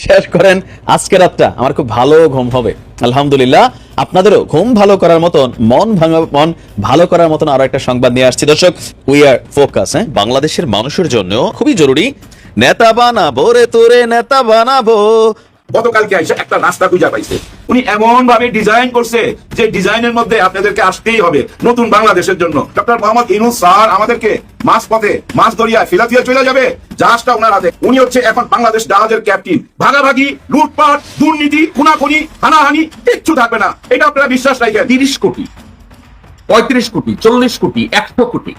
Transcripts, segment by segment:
শেষ করেন আজকে রাতটা আমার খুব ভালো ঘুম হবে আলহামদুলিল্লাহ। আপনাদেরও ঘুম ভালো করার মতন মন ভালো করার মতন আরো একটা সংবাদ নিয়ে আসছি দর্শক। We are focus. বাংলাদেশের মানুষের জন্য খুবই জরুরি। নেতা বানাবো রে তোরে নেতা বানাবো। গতকালকে এসে একটা রাস্তা খুঁজে পাইছে, উনি এমন ভাবে ডিজাইন করছে যে ডিজাইনের মধ্যে আপনাদেরকে আসতেই হবে নতুন বাংলাদেশের জন্য। ডক্টর মোহাম্মদ ইউনূস স্যার আমাদেরকে মাছ পথে মাছ দরিয়ায় ফিলাফিয়া চলে যাবে, জাহাজটা ওনার হাতে। উনি হচ্ছে এখন বাংলাদেশ জাহাজের ক্যাপ্টেন। ভাগাভাগি, লুটপাট, দুর্নীতি, খুনাখুনি, হানাহানি কিচ্ছু থাকবে না, এটা আপনারা বিশ্বাস রাখেন। 30 কোটি, 35 কোটি, 40 কোটি, 100 কোটি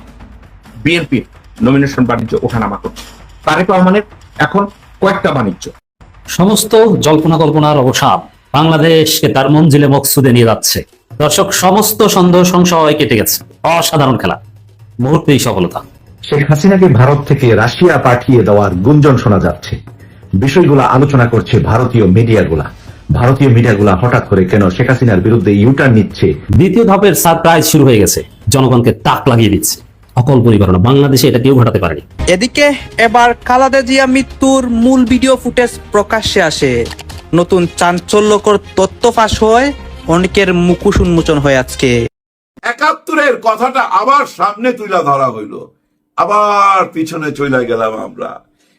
বিএনপির নমিনেশন বাণিজ্য ওঠানামা করছে। তারেক রহমানের এখন কয়েকটা বাণিজ্য। সমস্ত জল্পনা কল্পনার অবসান বাংলাদেশকে তার মঞ্জিলে মকসুদে নিয়ে যাচ্ছে। দর্শক, সমস্ত সন্দেহ সংশয় কেটে গেছে। অসাধারণ খেলা, মুহূর্তেই সফলতা। শেখ হাসিনাকে ভারত থেকে রাশিয়া পাঠিয়ে দেওয়ার গুঞ্জন শোনা যাচ্ছে। বিষয়গুলো আলোচনা করছে ভারতীয় মিডিয়াগুলা হঠাৎ করে কেন শেখ হাসিনার বিরুদ্ধে ইউটার্ন নিচ্ছে। দ্বিতীয় ধাপের সারপ্রাইজ শুরু হয়ে গেছে, জনগণকে তাক লাগিয়ে দিচ্ছে। অকল্পনীয় ঘটনা, বাংলাদেশে এটা কেউ ঘটাতে পারেনি। এদিকে এবার খালেদা জিয়া মৃত্যুর মূল ভিডিও ফুটেজ প্রকাশ্যে আসে। নতুন চাঞ্চল্যকর তথ্য ফাঁস হয়, অনেকের মুখোশ উন্মোচন হয় আজকে। ৭১-এর কথাটা আবার সামনে তুলে ধরা হইল, আবার পিছনে চলে গেলাম আমরা।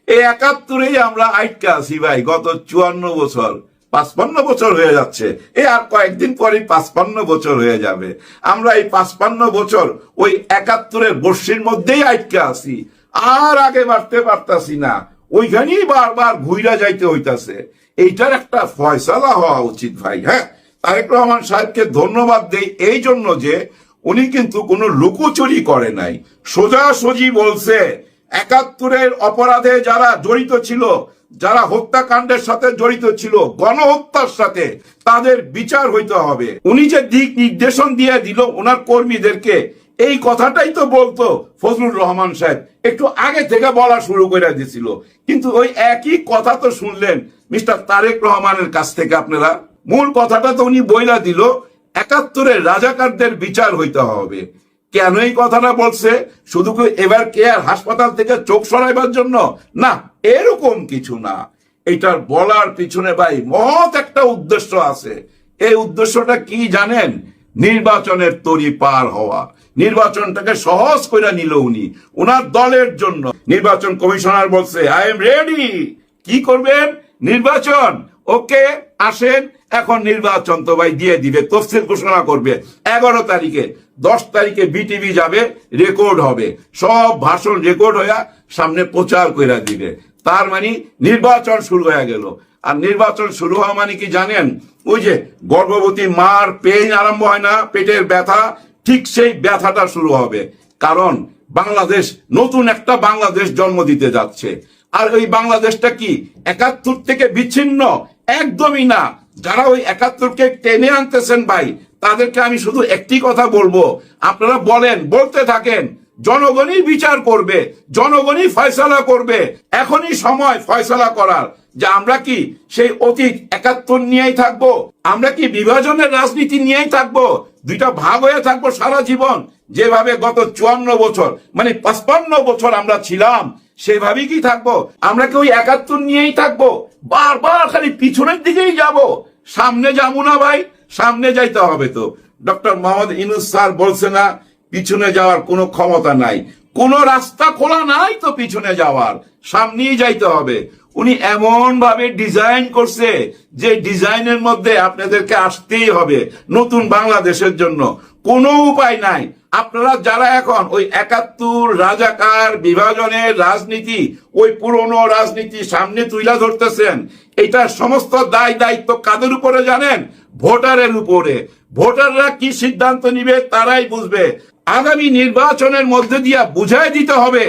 এই ৭১-এই আমরা আটকা আছি ভাই, গত ৫৪ বছর, ৫৫ বছর হয়ে যাচ্ছে। আর কয়েকদিন পরে ৫৫ বছর হয়ে যাবে। আমরা এই ৫৫ বছর ওই ৭১-এর বর্ষির মধ্যেই আটকা আছি, আর আগে বাড়তে পারতাছি না। ওইখানেই বারবার ঘুইরা যাইতে হইতাছে। এইটার একটা ফয়সালা হওয়া উচিত ভাই। হ্যাঁ, তারেক রহমান সাহেবকে ধন্যবাদ দেই এই জন্য যে উনি কিন্তু কোনো লুকোচুরি করে নাই, সোজাসুজি বলছে ৭১-এর অপরাধে যারা জড়িত ছিল, যারা হত্যাকাণ্ডের সাথে জড়িত ছিল, গণহত্যার সাথে, তাদের বিচার হইতে হবে। উনি যে দিক নির্দেশন দিয়ে দিল ওনার কর্মীদেরকে, এই কথাটাই তো বলতো ফজলুর রহমান সাহেব, একটু আগে থেকে বলা শুরু করে দিয়েছিল। কিন্তু ওই একই কথা তো শুনলেন মিস্টার তারেক রহমানের কাছ থেকে আপনারা। মূল কথাটা তো উনি বইলা দিল ৭১-এর রাজাকারদের বিচার হইতে হবে। কেন এই কথাটা বলছে? শুধু এবার কেয়ার হাসপাতাল থেকে চোখ সরাইবার জন্য? না, এরকম কিছু না। এটার বলার পিছনে ভাই মহৎ একটা উদ্দেশ্য আছে। এই উদ্দেশ্যটা কি জানেন? নির্বাচনের তরি পার হওয়া, নির্বাচনটাকে সহজ করে নিল উনি ওনার দলের জন্য। নির্বাচন কমিশনার বলছে আই এম রেডি। কি করবেন? নির্বাচন। ওকে, আসেন, এখন নির্বাচন তো ভাই দিয়ে দিবে, তফসিল ঘোষণা করবে 11 তারিখে। 10 তারিখে বিটিভি যাবে, রেকর্ড হবে, সব ভাষণ রেকর্ড হইয়া সামনে প্রচার করে দিবে। তার মানে নির্বাচন শুরু হয়ে গেল। আর নির্বাচন শুরু হওয়া মানে কি জানেন? ওই যে গর্ভবতী মার পেইন আরম্ভ হয় না, পেটের ব্যথা, ঠিক সেই ব্যথাটা শুরু হবে। কারণ বাংলাদেশ নতুন একটা বাংলাদেশ জন্ম দিতে যাচ্ছে। আর ওই বাংলাদেশটা কি ৭১ থেকে বিচ্ছিন্ন? একদমই না। যারা ওই ৭১-কে টেনে আনতেছেন ভাই, তাদেরকে আমি শুধু একটি কথা বলবো, আপনারা বলেন, বলতে থাকেন, জনগণই বিচার করবে, জনগণই ফয়সালা করবে। এখনই সময় ফয়সালা করার যে আমরা কি সেই অতীত ৭১ নিয়েই থাকবো, আমরা কি বিভাজনের রাজনীতি নিয়েই থাকবো, দুইটা ভাগ হয়ে থাকবো সারা জীবন, যেভাবে গত ৫৪ বছর মানে ৫৫ বছর আমরা ছিলাম, সেভাবেই কি থাকবো? আমরা কি ওই ৭১ নিয়েই থাকবো? বারবার খালি পিছনের দিকেই যাব, সামনে যাবো না ভাই? সামনে যাইতে হবে তো। ডক্টর মোহাম্মদ ইউনূস স্যার বলছে না পিছনে যাওয়ার কোনো ক্ষমতা নাই, কোনো রাস্তা খোলা নাই তো পিছনে যাওয়ার, সামনেই যাইতে হবে। উনি এমন ভাবে ডিজাইন করছে যে ডিজাইনের মধ্যে আপনাদেরকে আসতেই হবে নতুন বাংলাদেশের জন্য, কোনো উপায় নাই। আপনারা যারা এখন ওই ৭১ রাজাকার বিভাজনের রাজনীতি, ওই পুরনো রাজনীতি সামনে তুইলা ধরতেছেন, এটার সমস্ত দায় দায়িত্ব কাদের উপরে জানেন? ভোটারের উপরে। ভোটাররা কি সিদ্ধান্ত নিবে তারাই বুঝবে। আগামী নির্বাচনের মধ্যে দিয়ে বুঝাই দিতে হবে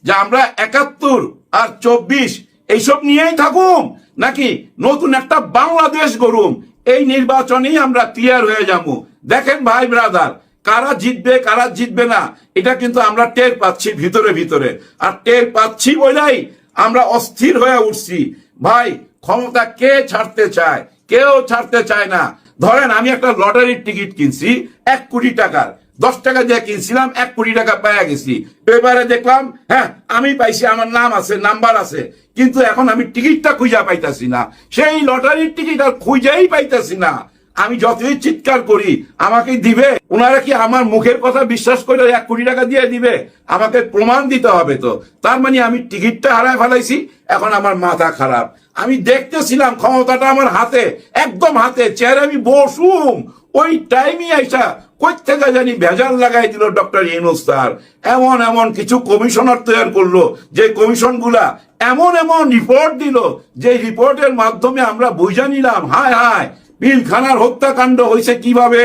যে আমরা ৭১ আর ২৪ এইসব নিয়েই থাকুম, নাকি নতুন একটা বাংলাদেশ গড়ুম। এই নির্বাচনেই আমরা ক্লিয়ার হয়ে যাবো। দেখেন ভাই ব্রাদার, কারা জিতবে কারা জিতবে না এটা কিন্তু আমরা টের পাচ্ছি ভিতরে ভিতরে। আর টের পাচ্ছি বলেই আমরা অস্থির হয়ে উঠছি ভাই। ক্ষমতা কে ছাড়তে চায়? কেউ ছাড়তে চায় না। ধরেন আমি একটা লটারির টিকিট কিনছি ১ কোটি টাকার, 10 টাকা দিয়ে কিনছিলাম, 1 কোটি টাকা পাইয়া গেছি। পেপারে দেখলাম, হ্যাঁ আমি পাইছি, আমার নাম আছে, নাম্বার আছে, কিন্তু এখন আমি টিকিটটা খুঁজা পাইতাছি না। সেই লটারির টিকিট আর খুঁজাই পাইতাছি না। আমি যতই চিৎকার করি আমাকে দিবে? ওনারা কি আমার মুখের কথা বিশ্বাস করে 1 কোটি টাকা দিয়ে দিবে? আমাকে প্রমাণ দিতে হবে তো। তার মানে আমি টিকিটটা হারায় ফেলাইছি, এখন আমার মাথা খারাপ। আমি দেখতেছিলাম ক্ষমতাটা আমার হাতে, একদম হাতে, চেয়ারে আমি বসুম, ওই টাইমে আইসা কই থেকে জানি ভেজাল লাগাই দিল ডক্টর ইউনূস স্যার। এমন এমন কিছু কমিশনার তৈরি করলো, যে কমিশনগুলা এমন এমন রিপোর্ট দিল, যে রিপোর্টের মাধ্যমে আমরা বুঝা নিলাম, হায় হায় পিলখানার হত্যাকাণ্ড হয়েছে কিভাবে,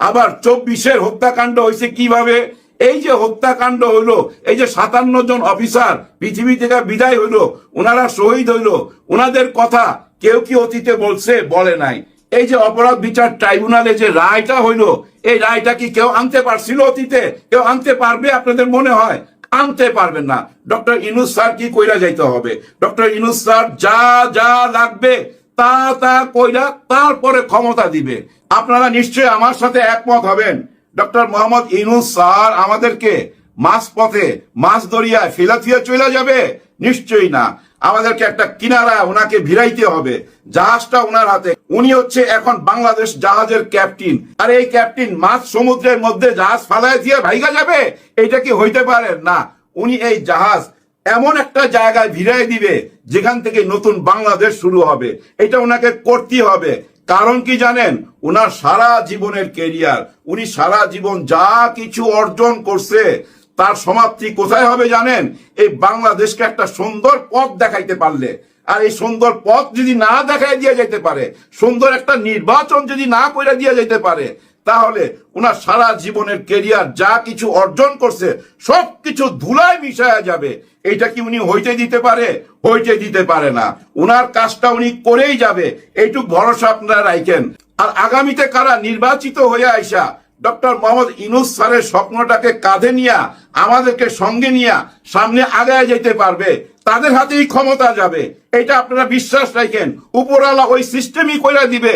আবার 24-এর হত্যাকাণ্ড হয়েছে কিভাবে। এই যে হত্যাকাণ্ড হইলো, এই যে 57 জন অফিসার পৃথিবী থেকে বিদায় হইলো, ওনারা শহীদ হইলো, ওনাদের কথা কেউ কি অতীতে বলছে? বলে নাই। এই যে অপরাধ বিচার ট্রাইব্যুনালে যে রায়টা হইলো, এই রায়টা কি কেউ আনতে পারছিল অতীতে? কেউ আনতে পারবে আপনাদের মনে হয়? আনতে পারবেন না। ডক্টর ইউনূস স্যার কি কইরা যাইতে হবে? ডক্টর ইউনূস স্যার যা যা লাগবে তা তা কইরা তারপরে ক্ষমতা দিবে। আপনারা নিশ্চয়ই আমার সাথে একমত হবেন, ডক্টর মোহাম্মদ ইউনূস স্যার আমাদেরকে মাছ পথে, মাছ দরিয়ায় ফিলাথিয়া চলে যাবে? নিশ্চয়ই না। আমাদেরকে একটা কিনারা ওনাকে ভিড়াইতে হবে, জাহাজটা ওনার হাতে। উনি হচ্ছে এখন বাংলাদেশ জাহাজের ক্যাপ্টেন, আর এই ক্যাপ্টেন মাছ সমুদ্রের মধ্যে জাহাজ ফালাই দিয়ে ভাইগা যাবে? এটা কি হইতে পারে? না। উনি এই জাহাজ এমন একটা জায়গায় ভিড়াই দিবে যেখান থেকে নতুন বাংলাদেশ শুরু হবে। এটা ওনাকে করতে হবে। কারণ কি জানেন? ওনার সারা জীবনের কেরিয়ার, উনি সারা জীবন যা কিছু অর্জন করছে, তার সমাপ্তি কোথায় হবে জানেন? এই বাংলাদেশকে একটা সুন্দর পথ দেখাইতে পারলে। আর এই সুন্দর পথ যদি না দেখাই দিয়ে যেতে পারে, সুন্দর একটা নির্বাচন যদি না করে দিয়ে যেতে পারে, তাহলে ওনার সারা জীবনের কেরিয়ার যা কিছু অর্জন করছে সবকিছু ধুলায় মিশায়া যাবে। এটা কি উনি হইতে দিতে পারে? হইতে দিতে পারে না। উনার কাজটা উনি করেই যাবে, এইটুক ভরসা আপনারা রাখেন। আর আগামীতে কারা নির্বাচিত হয়ে আইসা ডক্টর মোহাম্মদ ইউনূস স্যারের স্বপ্নটাকে কাঁধে নিয়ে, আমাদেরকে সঙ্গে নিয়ে সামনে আগায় যেতে পারবে, তাদের হাতেই ক্ষমতা যাবে। এটা আপনারা বিশ্বাস রাখেন। উপরওয়ালা ওই সিস্টেমই করে দিবে,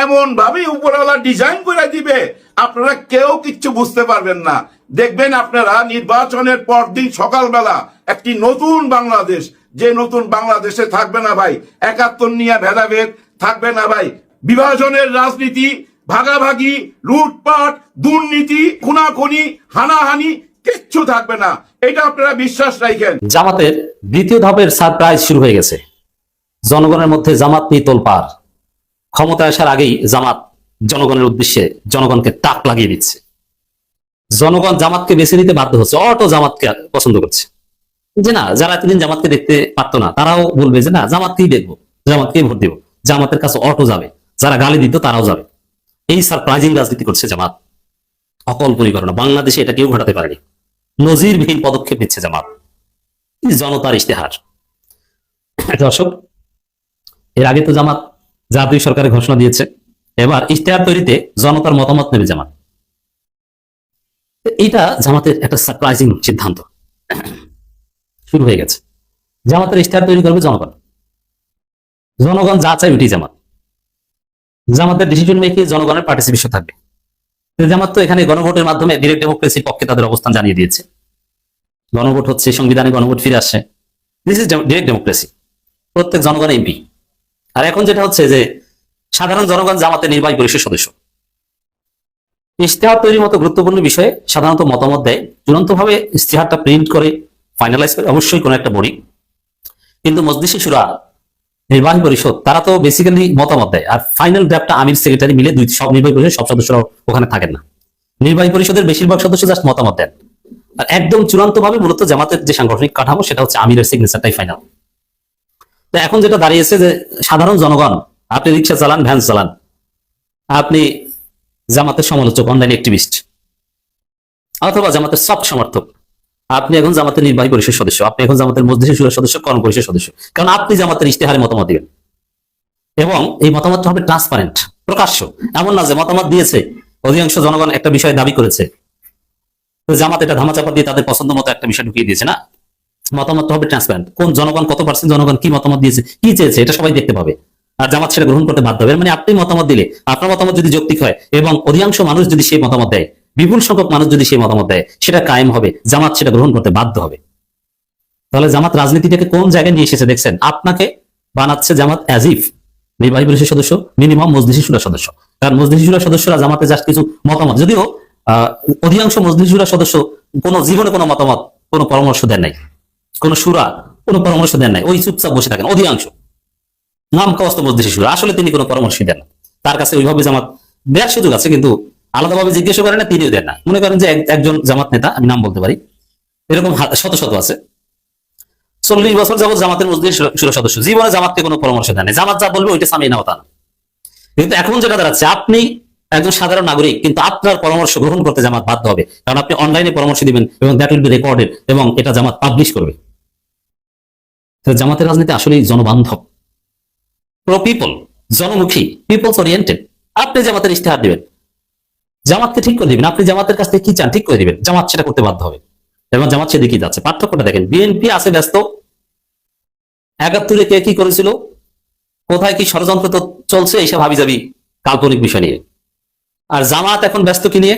এমন ভাবেই উপরওয়ালা ডিজাইন করে দিবে, আপনারা কেউ কিচ্ছু বুঝতে পারবেন না। দেখবেন আপনারা নির্বাচনের পর দিন সকালবেলা একটি নতুন বাংলাদেশ, যে নতুন বাংলাদেশে থাকবে না ভাই 71 নিয়ে ভেদাভেদ, থাকবে না ভাই বিভাজনের রাজনীতি, ভাগাভাগি, লুটপাট, দুর্নীতি, খুনাখুনি, হানাহানি, কিচ্ছু থাকবে না। এটা আপনারা বিশ্বাস রাখেন। জামাতের দ্বিতীয় ধাপের সারপ্রাইজ শুরু হয়ে গেছে। জনগণের মধ্যে জামাত নিয়ে তোলপাড়। ক্ষমতা আসার আগেই জামাত জনগণের উদ্দেশ্যে জনগণকে তাক লাগিয়ে দিচ্ছে। জনগণ জামাতকে বেছে নিতে বাধ্য হচ্ছে, অটো জামাতকে পছন্দ করছে। যে না, যারা এতদিন জামাতকে দেখতে পারতো না তারাও বলবে যে না, জামাতকেই দেখবো, জামাতকেই ভোট দেবো। জামাতের কাছে অটো যাবে, যারা গালি দিত তারাও যাবে। এই সারপ্রাইজিং রাজনীতি করছে জামাত, অকল্পনীয় ঘটনা। বাংলাদেশে এটা কেউ ঘটাতে পারেনি। নজিরবিহীন পদক্ষেপ নিচ্ছে জামাত, জনতার ইশতেহার। দর্শক, এর আগে তো জামাত জাতীয় সরকারের ঘোষণা দিয়েছে, এবার ইশতেহার তৈরিতে জনতার মতামত নেবে জামাত। এটা জামাতের একটা সারপ্রাইজিং সিদ্ধান্ত শুরু হয়ে গেছে। জামাতের ইশতেহার তৈরি করবে জনগণ। জনগণ যা চাই ওইটি জামাত। জামাতের ডিসিশন মেকিং জনগণের পার্টিসিপেশন থাকবে। জামাত তো এখানে গণভোটের মাধ্যমে ডিরেক্ট ডেমোক্রেসির পক্ষে তাদের অবস্থান জানিয়ে দিয়েছে। গণভোট হচ্ছে, সংবিধানে গণভোট ফিরে আসছে। দিস ইজ ডিরেক্ট ডেমোক্রেসি, প্রত্যেক জনগণ এমপি। আর এখন যেটা হচ্ছে যে সাধারণ জনগণ জামাতের নির্বাহী পরিষদ সদস্য। ইশতেহার তৈরির মতো গুরুত্বপূর্ণ বিষয়ে সাধারণত মতামত দেয়, চূড়ান্তভাবে ইশতেহারটা প্রিন্ট করে ফাইনালাইজ করে অবশ্যই কোনো একটা বডি। কিন্তু মজলিসে শুরা, নির্বাহী পরিষদ, তারা তো বেসিক্যালি মতামত দেয়, আর ফাইনাল ড্রাফটটা আমির সেক্রেটারি মিলে সব নির্বাহী পরিষদ সব সদস্যরা ওখানে থাকেন না। নির্বাহী পরিষদের বেশিরভাগ সদস্য জাস্ট মতামত দেন। আর একদম চূড়ান্ত ভাবে মূলত জামাতের যে সাংগঠনিক কাঠামো সেটা হচ্ছে আমিরের সিগনেচারটাই ফাইনাল। তো এখন যেটা দাঁড়িয়েছে যে সাধারণ জনগণ, আপনি রিক্সা চালান, ভ্যান চালান, আপনি জামাতের সমালোচক, অনলাইন অ্যাক্টিভিস্ট, অথবা জামাতের সফট সমর্থক, আপনি এখন জামাতের নির্বাহী পরিষদ সদস্য, আপনি এখন জামাতের মজলিসে শুরা সদস্য, কর্ম পরিষদ সদস্য। কারণ আপনি জামাতের ইশতেহারে মতামত দিবেন, এবং এই মতামতটা হবে ট্রান্সপারেন্ট, প্রকাশ্য। এমন না যে মতামত দিয়েছে, অধিকাংশ জনগণ একটা বিষয় দাবি করেছে, জামাত এটা ধামাচাপা দিয়ে তাদের পছন্দ মতো একটা বিষয় ঢুকিয়ে দিয়েছে। না, মতামতটা হবে ট্রান্সপারেন্ট। কোন জনগণ, কত পার্সেন্ট জনগণ কি মতামত দিয়েছে, কি চেয়েছে, এটা সবাই দেখতে পাবে। আর জামাত সেটা গ্রহণ করতে বাধ্য হবে। মানে আপনি মতামত দিলে, আপনার মতামত যদি যৌক্তিক হয় এবং অধিকাংশ মানুষ যদি সেই মতামত দেয়, বিপুল সংখ্যক মানুষ যদি সেই মতামত দেয়, সেটা কায়েম হবে, জামাত সেটা গ্রহণ করতে বাধ্য হবে। তাহলে জামাত রাজনীতিটাকে কোন জায়গায় নিয়ে এসেছে দেখছেন? আপনাকে বানাচ্ছে জামাত অ্যাজ ইফ নির্বাহী পরিষদের সদস্য, মিনিমাম মজলিসি শুরা সদস্য। কারণ মজলিসি শুরা সদস্যরা জামাতে জাস্ট কিছু মতামত, যদিও অধিকাংশ মজলিসি শুরা সদস্য কোনো জীবনে কোনো মতামত, কোনো পরামর্শ দেন নাই, কোনো শুরা কোনো পরামর্শ দেন নাই, ওই চুপচাপ বসে থাকেন অধিকাংশ। নাম কস্ত মজলিসি শুরা, আসলে তিনি কোনো পরামর্শ দেন না। তার কাছে ওইভাবে জামাত দেওয়ার সুযোগ আছে, কিন্তু আলাদাভাবে জিজ্ঞাসা করেন না, তিনিও দেন না। মনে করেন যে একজন জামাত নেতা, আমি নাম বলতে পারি, এরকম শত শত আছে, 40 বছর যাবত জামাতের মজলিস শুরা সদস্য, জীবনে জামাতকে কোনো পরামর্শ দেন নাই। জামাত যা বলবে ওইটা সামিয়ে নেওয়া তা না। কিন্তু এখন যেটা দাঁড়াচ্ছে, আপনি একজন সাধারণ নাগরিক, কিন্তু আপনার পরামর্শ গ্রহণ করতে জামাত বাধ্য হবে, কারণ আপনি অনলাইনে পরামর্শ দিবেন এবং দ্যাট উইল বি রেকর্ডেড, এবং এটা জামাত পাবলিশ করবে। জামাতের রাজনীতি আসলেই জনবান্ধব, প্রো পিপল, জনমুখী, পিপলস ওরিয়েন্টেড। আপনি জামাতের ইশতেহার দিবেন, জামাতকে ঠিক করে দিবেন, আপনি জামাতের কাছ থেকে কি চান ঠিক করে দিবেন, জামাত সেটা করতে বাধ্য হবে, এবং জামাত সেদিকেই যাচ্ছে। পার্থক্যটা দেখেন, বিএনপি আছে ব্যস্ত 71-এ কে কি করেছিল, কোথায় কি ষড়যন্ত্র তো চলছে, এইসব হাবিজাবি কাল্পনিক বিষয় নিয়ে। আর জামাত এখন ব্যস্ত কি নিয়ে?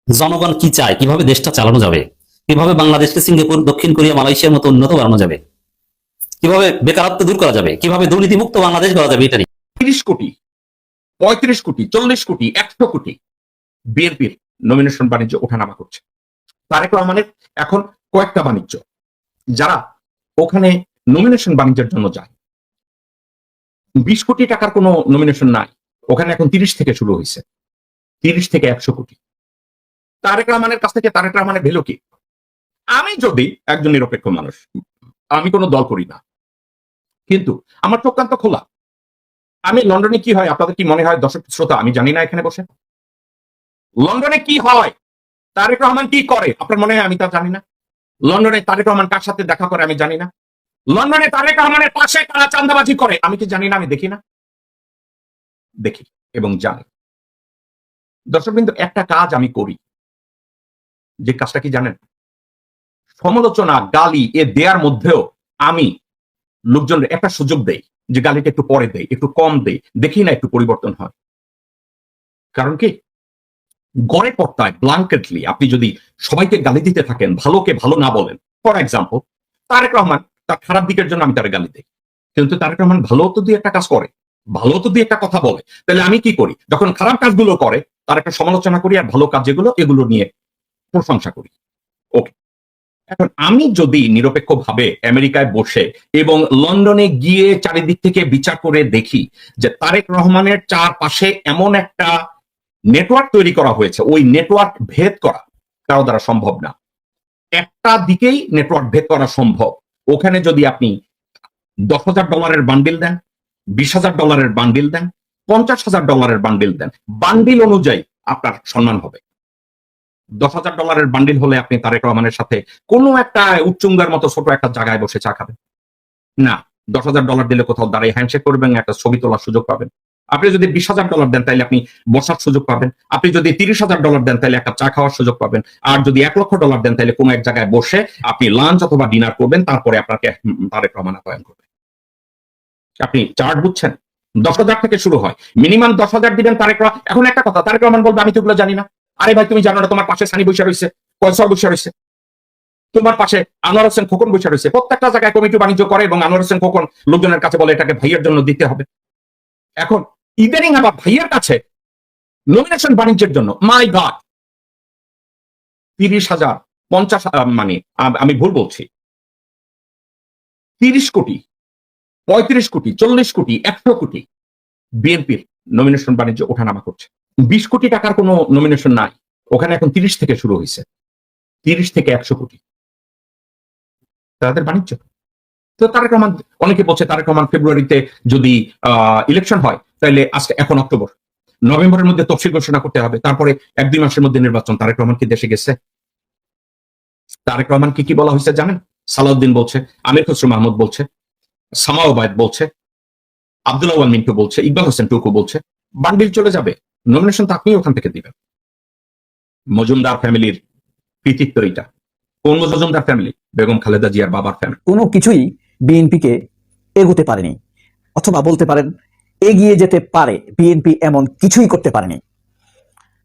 জনগণ কি চায়, কিভাবে দেশটা চালানো যাবে, কিভাবে বাংলাদেশকে সিঙ্গাপুর, দক্ষিণ কোরিয়া, মালয়েশিয়ার মতো উন্নত বানানো যাবে, কিভাবে বেকারত্ব দূর করা যাবে, কিভাবে দুর্নীতিমুক্ত বাংলাদেশ করা যাবে, এটা নিয়ে। 30 কোটি, 35 কোটি, 40 কোটি, 100 কোটি বিএনপির নমিনেশন বাণিজ্য ওঠানামা করছে। তারেক রহমানের এখন কয়েকটা বাণিজ্য, যারা ওখানে নমিনেশন বাণিজ্যের জন্য যায়, 20 কোটি টাকার কোনো নমিনেশন নাই ওখানে, এখন 30 থেকে শুরু হয়েছে, 30 থেকে 100 কোটি। তারেক রহমানের কাছ থেকে তারেক রহমানের ভ্যালু কি? আমি যদি একজন নিরপেক্ষ মানুষ, আমি কোনো দল করি না, কিন্তু আমার চোখ কান তো খোলা। আমি লন্ডনে কি হয়, আপনাদের কি মনে হয় দর্শক শ্রোতা, আমি জানি না এখানে বসে লন্ডনে কি হয়, তারেক রহমান কি করে আপনার মনে হয় আমি তা জানি না? লন্ডনে তারেক রহমান কার সাথে দেখা করে আমি জানি না? লন্ডনে তারেক রহমানের পাশে কারা চাঁদাবাজি করে আমি কি জানি না? আমি দেখি না? দেখি এবং জানি। দর্শক, কিন্তু একটা কাজ আমি করি, যে কাজটা কি জানেন? সমালোচনা, গালি এ দেওয়ার মধ্যেও আমি লোকজন একটা সুযোগ দেই, যে গালিটা একটু পরে দেই, একটু কম দেই, দেখি না একটু পরিবর্তন হয়। কারণ কি, গড়ে পড়তায় ব্লাঙ্কেটলি আপনি যদি সবাইকে গালি দিতে থাকেন, ভালোকে ভালো না বলেন, ফর এক্সাম্পল তারেক রহমান তার খারাপ দিকের জন্য আমি তার গালি দিই, কিন্তু তারেক রহমান ভালো তো দিয়ে একটা কাজ করে, ভালো তো দিয়ে একটা কথা বলে, তাহলে আমি কি করি? যখন খারাপ কাজগুলো করে তার একটা সমালোচনা করি, আর ভালো কাজ যেগুলো এগুলো নিয়ে প্রশংসা করি। ওকে, এখন আমি যদি নিরপেক্ষ ভাবে আমেরিকায় বসে এবং লন্ডনে গিয়ে চারিদিক থেকে বিচার করে দেখি যে তারেক রহমানের চারপাশে এমন একটা নেটওয়ার্ক তৈরি করা হয়েছে, ওই নেটওয়ার্ক ভেদ করা কারো দ্বারা সম্ভব না। একটা দিকেই নেটওয়ার্ক ভেদ করা সম্ভব। ওখানে যদি আপনি $10,000 বান্ডিল দেন, $20,000 বান্ডিল দেন, $50,000 বান্ডিল দেন, বান্ডিল অনুযায়ী আপনার সম্মান হবে। $10,000 বান্ডিল হলে আপনি তারেক রহমানের সাথে কোনো একটা উচ্চুঙ্গার মতো ছোট একটা জায়গায় বসে চা খাবেন না। $10,000 দিলে কোথাও দাঁড়িয়ে হ্যান্ডশেক করবেন, একটা ছবি তোলার সুযোগ পাবেন। আপনি যদি $20,000 দেন তাহলে আপনি বসার সুযোগ পাবেন। আপনি যদি $30,000 দেন তাহলে একটা চা খাওয়ার সুযোগ পাবেন। আর যদি $1,00,000 দেন তাহলে কোনো এক জায়গায় বসে আপনি লাঞ্চ অথবা ডিনার করবেন, তারপরে আপনাকে তারেক রহমান আপ্যায়ন করবে। আপনি চার্ট বুঝছেন? 10,000 থেকে শুরু হয়, মিনিমাম 10,000 দিবেন তারেক রহমান। এখন একটা কথা, তারেক রহমান বলবে আমি তো এগুলো জানি না। আরে ভাই, তুমি জানো না? তোমার পাশে সানি বৈশা রয়েছে, কয়সর বৈশা রয়েছে, তোমার পাশে আনোয়ার হোসেন খোকন বৈশা রয়েছে। প্রত্যেকটা জায়গায় কমিটি বাণিজ্য করে এবং আনোয়ার হোসেন খোকন লোকজনের কাছে বলে এটাকে ভাইয়ের জন্য দিতে হবে। এখন ইদানিং আবার ভাইয়ের কাছে নমিনেশন বাণিজ্যের জন্য, মাই গড, 30,000, 50, মানে আমি ভুল বলছি, 30 কোটি, 35 কোটি, 40 কোটি, 100 কোটি বিএনপির নমিনেশন বাণিজ্য ওঠানামা করছে। 20 কোটি টাকার কোনো নমিনেশন নাই ওখানে, এখন 30 থেকে শুরু হয়েছে, 30 থেকে 100 কোটি তাদের বাণিজ্য। তো তারেক রহমান, অনেকে বলছে তারেক রহমান ফেব্রুয়ারিতে যদি ইলেকশন হয় তাহলে আজকে এখন অক্টোবর, নভেম্বরের মধ্যে তফসিল ঘোষণা করতে হবে, তারপরে 1-2 মাসের মধ্যে নির্বাচন। তারেক রহমান কি দেশে গেছে? তারেক রহমান কি বলা হয়েছে জানেন? সালাউদ্দিন বলছে, আমির খসরু মাহমুদ বলছে, সামা ওবায়দ বলছে, আব্দুল আওয়াল মিন্টু বলছে, ইকবাল হোসেন টুকু বলছে বান্ডিল চলে যাবে, নমিনেশন তো আপনি ওখান থেকে দিবেন। মজুমদার ফ্যামিলির কৃতিত্ব এটা। কোন মজুমদার ফ্যামিলি? বেগম খালেদা জিয়ার বাবার ফ্যামিলি। কোনো কিছুই বিএনপিকে এগোতে পারেনি, অথবা বলতে পারেন এগিয়ে যেতে পারে, বিএনপি এমন কিছুই করতে পারেনি।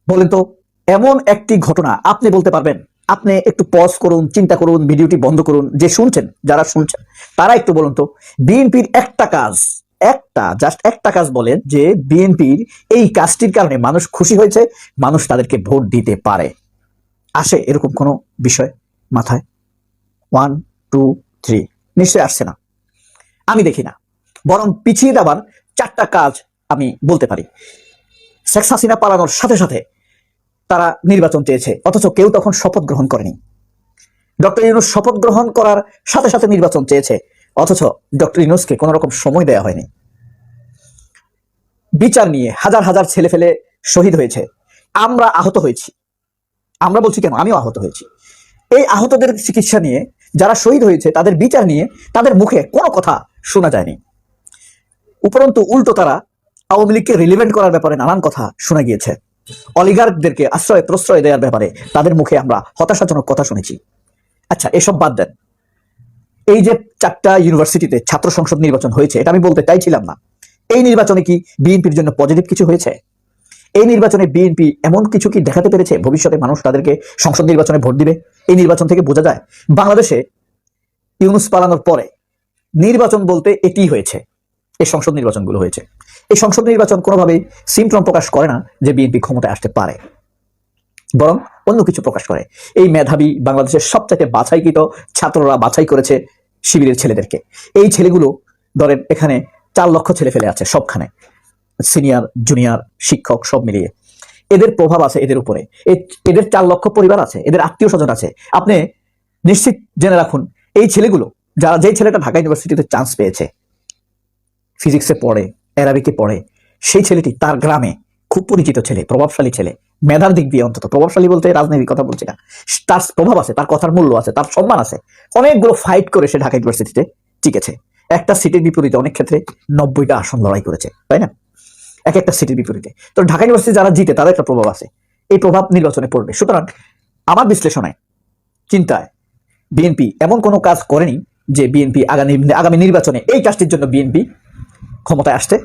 বলেন তো এমন একটি ঘটনা আপনি বলতে পারবেন? আপনি একটু পজ করুন, চিন্তা করুন, ভিডিওটি বন্ধ করুন, যে শুনছেন, যারা শুনছেন তারা একটু বলুন তো, বিএনপির একটা কাজ, জাস্ট একটা কাজ বলেন যে বিএনপির এই কাজটির কারণে মানুষ খুশি হয়েছে, মানুষ তাদেরকে ভোট দিতে পারে। আসে এরকম কোনো বিষয় মাথায়? 1 2 3 নিশ্চয় আসছে না, আমি দেখি না। বরং পিছিয়ে দেওয়ার 4টা কাজ আমি বলতে পারি। শেখ হাসিনা পালানোর সাথে সাথে তারা নির্বাচন চেয়েছে, অথচ কেউ তখন শপথ গ্রহণ করেনি। ডক্টর ইউনূস শপথ গ্রহণ করার সাথে সাথে নির্বাচন চেয়েছে, অথচ ডক্টর ইউনূসকে কোনো রকম সময় দেওয়া হয়নি। বিচার নিয়ে হাজার হাজার ছেলে ফেলে শহীদ হয়েছে, আমরা আহত হয়েছি। আমরা বলছি কেন, আমিও আহত হয়েছি। এই আহতদের চিকিৎসা নিয়ে, যারা শহীদ হয়েছে তাদের বিচার নিয়ে তাদের মুখে কোনো কথা শোনা যায়নি। উপরন্তু উল্টো তারা আওয়ামী লীগকে রিলিভেন্ট করার ব্যাপারে নানান কথা শোনা গিয়েছে। অলিগার্কদেরকে আশ্রয় প্রশ্রয় দেওয়ার ব্যাপারে তাদের মুখে আমরা হতাশাজনক কথা শুনেছি। আচ্ছা, এসব বাদ দেন। এই যে 4টা ইউনিভার্সিটিতে ছাত্র সংসদ নির্বাচন হয়েছে, এটা আমি বলতে চাইছিলাম না। এই নির্বাচনে কি বিএনপির জন্য পজিটিভ কিছু হয়েছে? এই নির্বাচনে বিএনপি এমন কিছু কি দেখাতে পেরেছে ভবিষ্যতে মানুষ তাদেরকে সংসদ নির্বাচনে ভোট দিবে? এই নির্বাচন থেকে বোঝা যায় বাংলাদেশে ইউনূস পালানোর পরে নির্বাচন বলতে এটি হয়েছে, এই সংসদ নির্বাচনগুলো হয়েছে। এই সংসদ নির্বাচন কোনোভাবেই সিমটম প্রকাশ করে না যে বিএনপি ক্ষমতায় আসতে পারে, বরং অন্য কিছু প্রকাশ করে। এই মেধাবী বাংলাদেশের সবচাইতে বাছাইকৃত ছাত্ররা বাছাই করেছে শিবিরের ছেলেদেরকে। এই ছেলেগুলো ধরেন এখানে 4 লক্ষ ছেলে ফেলে আছে, সবখানে সিনিয়র জুনিয়র শিক্ষক সব মিলিয়ে। এদের প্রভাব আছে এদের উপরে, এদের 4 লক্ষ পরিবার আছে, এদের আত্মীয় স্বজন আছে। আপনি নিশ্চিত জেনে রাখুন, এই ছেলেগুলো, যেই ছেলেটা ঢাকা ইউনিভার্সিটিতে চান্স পেয়েছে, ফিজিক্সে পড়ে, অ্যারাবিকে পড়ে, সেই ছেলেটি তার গ্রামে খুব পরিচিত ছেলে, প্রভাবশালী ছেলে, মেধার দিক দিয়ে অন্তত। প্রভাবশালী বলতে রাজনীতির কথা বলছি না, তার প্রভাব আছে, তার কথার মূল্য আছে, তার সম্মান আছে। অনেকগুলো ফাইট করে সে ঢাকা ইউনিভার্সিটিতে টিকেছে। একটা সিটের বিপরীতে অনেক ক্ষেত্রে 90টা আসন লড়াই করেছে, তাই না? এক একটা সিটের বিপরীতে। তো ঢাকা ইউনিভার্সিটি যারা জিতে তাদের একটা প্রভাব আছে, এই প্রভাব নির্বাচনে পড়বে। সুতরাং আমার বিশ্লেষণে, চিন্তায়, বিএনপি এমন কোনো কাজ করেনি যে বিএনপি আগামী নির্বাচনে এই কাজটির জন্য বিএনপি ক্ষমতায় আসতে